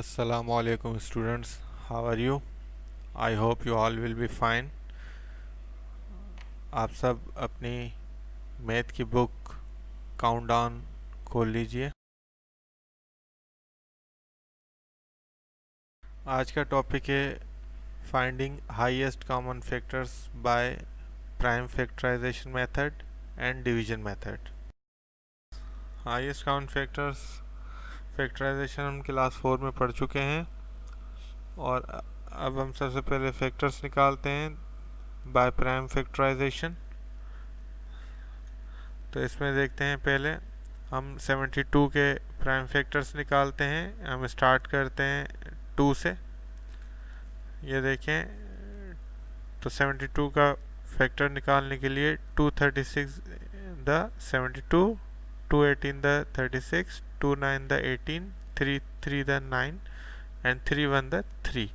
Assalamu alaikum students, how are you? I hope you all will be fine. आप सब अपनी math की book countdown खोल लीजिए। आज का टॉपिक है finding highest common factors by prime factorisation method and division method. Highest common factors factorisation हम क्लास 4 में पढ़ चुके हैं और अब हम सबसे पहले फैक्टर्स निकालते हैं बाय प्राइम फैक्टराइजेशन। तो इसमें देखते हैं, पहले हम 72 के प्राइम फैक्टर्स निकालते हैं। हम स्टार्ट करते हैं 2 से। ये देखें, तो 72 का फैक्टर निकालने के लिए 236 the 72, 218 the 36, 29 the 18, 33 the 9 and 31 the 3।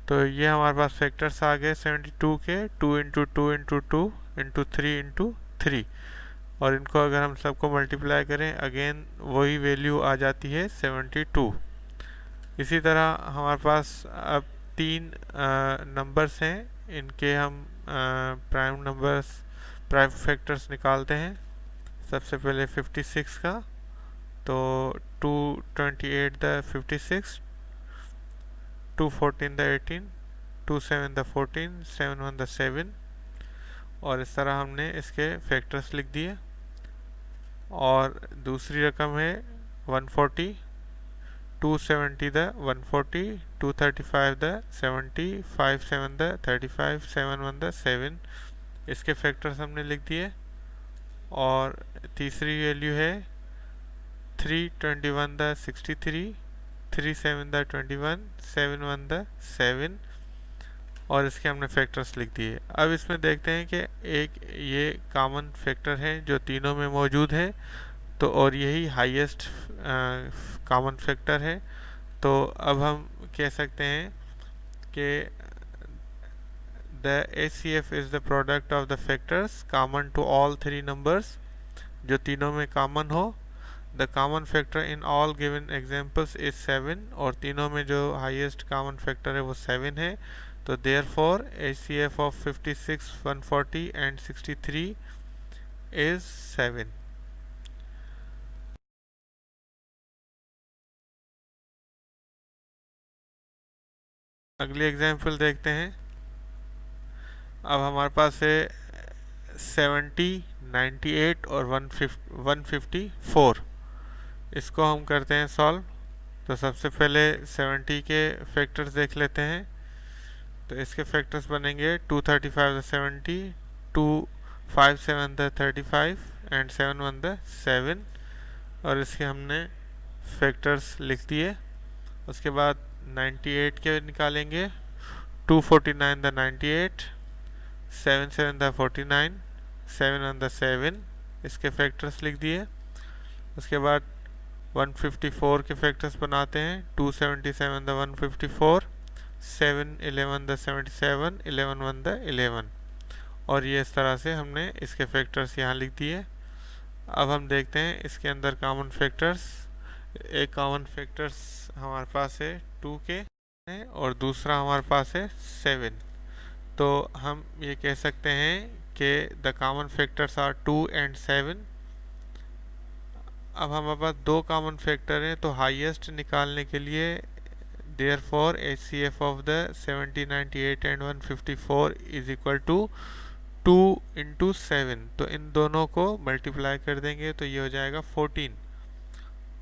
तो ये हमारे पास फैक्टर्स आ गए 72 के, 2 इंटू 2 इंटू 2 इंटू 3 इंटू 3। और इनको अगर हम सबको मल्टीप्लाई करें, अगेन वही वैल्यू आ जाती है 72। इसी तरह हमारे पास अब 3 नंबर्स हैं, इनके हम प्राइम फैक्टर्स निकालते हैं। सबसे पहले 56 का, तो 228 द 56, 214 द 18, 27 द 14, 71 द 7। और इस तरह हमने इसके फैक्टर्स लिख दिए। और दूसरी रकम है 140, 270 द 140, 235 द 70, 57 द 35, 71 द 7। इसके फैक्टर्स हमने लिख दिए। और तीसरी वैल्यू है 321 द 63, 37 द 21, 71 द 7। और इसके हमने फैक्टर्स लिख दिए। अब इसमें देखते हैं कि एक ये कॉमन फैक्टर है जो तीनों में मौजूद है, तो और यही हाईएस्ट कॉमन फैक्टर है। तो अब हम कह सकते हैं कि the HCF is the product of the factors common to all 3 numbers, जो तीनों में कॉमन हो। The common factor in all given examples is 7, और तीनों में जो हाईएस्ट कॉमन फैक्टर है वो 7 है। तो therefore HCF of 56, 140 and 63 is 7। अगली एग्जांपल देखते हैं। अब हमारे पास है 70, 98 और 154। इसको हम करते हैं सॉल्व। तो सबसे पहले 70 के फैक्टर्स देख लेते हैं। तो इसके फैक्टर्स बनेंगे 235 द 70, 257 द 35 एंड 71 द 7। और इसके हमने फैक्टर्स लिख दिए। उसके बाद 98 के निकालेंगे, 249 द 98, 77 द 49, 71 द 7। इसके फैक्टर्स लिख दिए। उसके बाद 154 के फैक्टर्स बनाते हैं, 277 द 154, 7 11 द 77, 11 1 द 11। और ये इस तरह से हमने इसके फैक्टर्स यहाँ लिख दिए। अब हम देखते हैं इसके अंदर कॉमन फैक्टर्स। एक कॉमन फैक्टर्स हमारे पास है 2 के, और दूसरा हमारे पास है 7। तो हम ये कह सकते हैं कि the common factors are 2 and 7। अब हमारे पास 2 कॉमन फैक्टर हैं, तो हाईएस्ट निकालने के लिए therefore HCF of the 70, 98 and 154 is equal to 2 into 7। तो इन दोनों को मल्टीप्लाई कर देंगे तो ये हो जाएगा 14।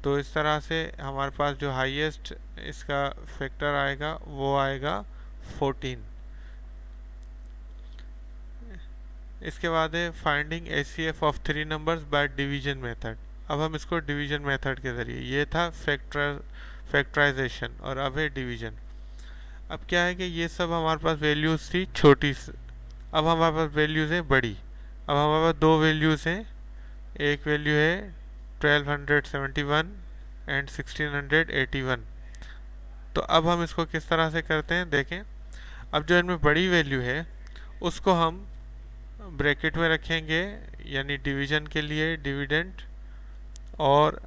तो इस तरह से हमारे पास जो हाईएस्ट इसका फैक्टर आएगा वो आएगा 14। इसके बाद है finding HCF of 3 numbers by division method. अब हम इसको डिवीजन मेथड के ज़रिए, ये था फैक्टराइजेशन और अब है डिवीजन। अब क्या है कि ये सब हमारे पास वैल्यूज़ थी छोटी, अब हमारे पास वैल्यूज़ है बड़ी। अब हमारे पास 2 वैल्यूज़ हैं। एक वैल्यू है 1271 एंड 1681। तो अब हम इसको किस तरह से करते हैं देखें। अब जो इनमें बड़ी वैल्यू है उसको हम ब्रैकेट में रखेंगे, यानी डिवीजन के लिए डिविडेंड, और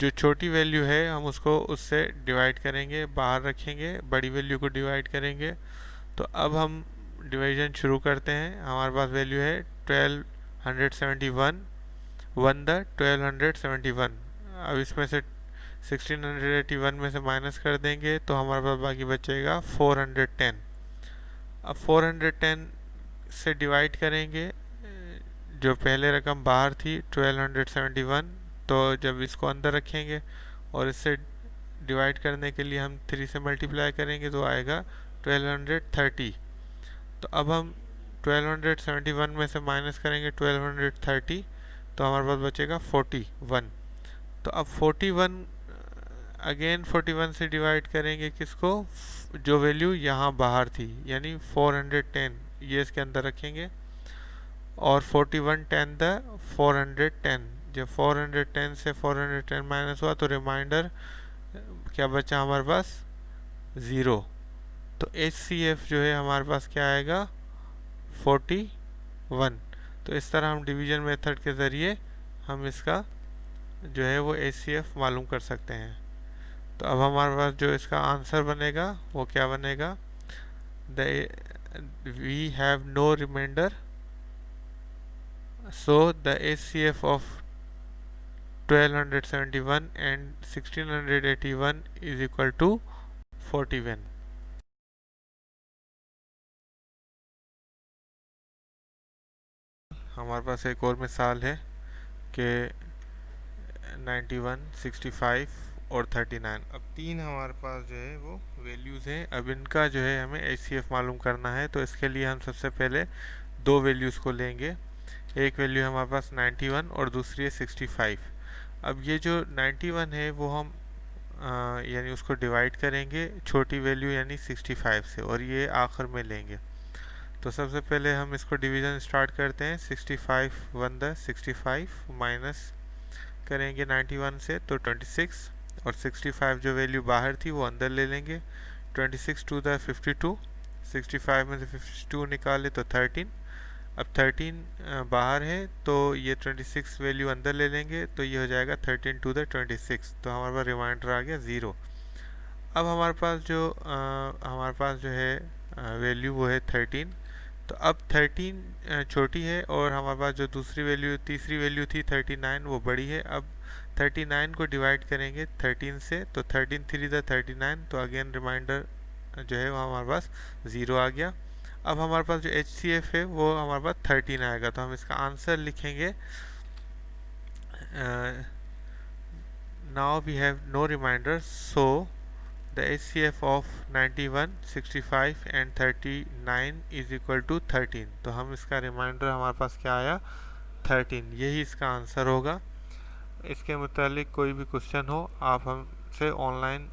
जो छोटी वैल्यू है हम उसको उससे डिवाइड करेंगे, बाहर रखेंगे, बड़ी वैल्यू को डिवाइड करेंगे। तो अब हम डिवीजन शुरू करते हैं। हमारे पास वैल्यू है 1271, 1 द 1271। अब इसमें से 1681 में से माइनस कर देंगे तो हमारे पास बाकी बचेगा 410। अब 410 से डिवाइड करेंगे, जो पहले रकम बाहर थी 1271, तो जब इसको अंदर रखेंगे और इससे डिवाइड करने के लिए हम 3 से मल्टीप्लाई करेंगे तो आएगा 1230। तो अब हम 1271 में से माइनस करेंगे 1230, तो हमारे पास बचेगा 41। तो अब 41 अगेन 41 से डिवाइड करेंगे किसको, जो वैल्यू यहाँ बाहर थी यानी 410, ये इसके अंदर रखेंगे। और 41 10 द 410, जब 410 से 410 माइनस हुआ तो रिमाइंडर क्या बचा हमारे पास, 0। तो HCF जो है हमारे पास क्या आएगा, 41। तो इस तरह हम डिवीजन मेथड के ज़रिए हम इसका जो है वो HCF मालूम कर सकते हैं। तो अब हमारे पास जो इसका आंसर बनेगा वो क्या बनेगा, we have no reminder, so the HCF of 1271 and 1681 is equal to 41। हमारे पास एक और मिसाल है कि 91, 65 और 39। अब तीन हमारे पास जो है वो वैल्यूज़ हैं। अब इनका जो है हमें HCF मालूम करना है। तो इसके लिए हम सबसे पहले दो वैल्यूज़ को लेंगे। एक वैल्यू है हमारे पास 91 और दूसरी है 65। अब ये जो 91 है वो हम यानी उसको डिवाइड करेंगे छोटी वैल्यू यानी 65 से, और ये आखिर में लेंगे। तो सबसे पहले हम इसको डिवीज़न स्टार्ट करते हैं। 65 1 द 65 माइनस करेंगे 91 से तो 26, और 65 जो वैल्यू बाहर थी वो अंदर ले लेंगे। 26 2 द 52, 65 में से 52 निकाले तो 13। अब 13 बाहर है तो ये 26 वैल्यू अंदर ले लेंगे तो ये हो जाएगा 13 टू द 26। तो हमारे पास रिमाइंडर आ गया 0। अब हमारे पास जो है वैल्यू वो है 13। तो अब 13 छोटी है और हमारे पास जो तीसरी वैल्यू थी 39 वो बड़ी है। अब 39 को डिवाइड करेंगे 13 से तो 13 3 द 39, तो अगेन रिमाइंडर जो है वो हमारे पास 0 आ गया। अब हमारे पास जो HCF है वो हमारे पास 13 आएगा। तो हम इसका आंसर लिखेंगे, now we have no reminder, so the HCF of 91, 65 and 39 is equal to 13। तो हम इसका रिमाइंडर हमारे पास क्या आया, 13। यही इसका आंसर होगा। इसके मुतालिक कोई भी क्वेश्चन हो आप हमसे ऑनलाइन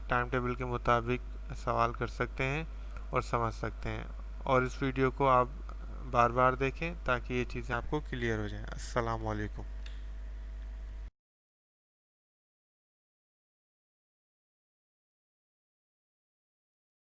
टाइम टेबल के मुताबिक सवाल कर सकते हैं और समझ सकते हैं। और इस वीडियो को आप बार बार देखें ताकि ये चीज़ें आपको क्लियर हो जाएं। अस्सलाम वालेकुम।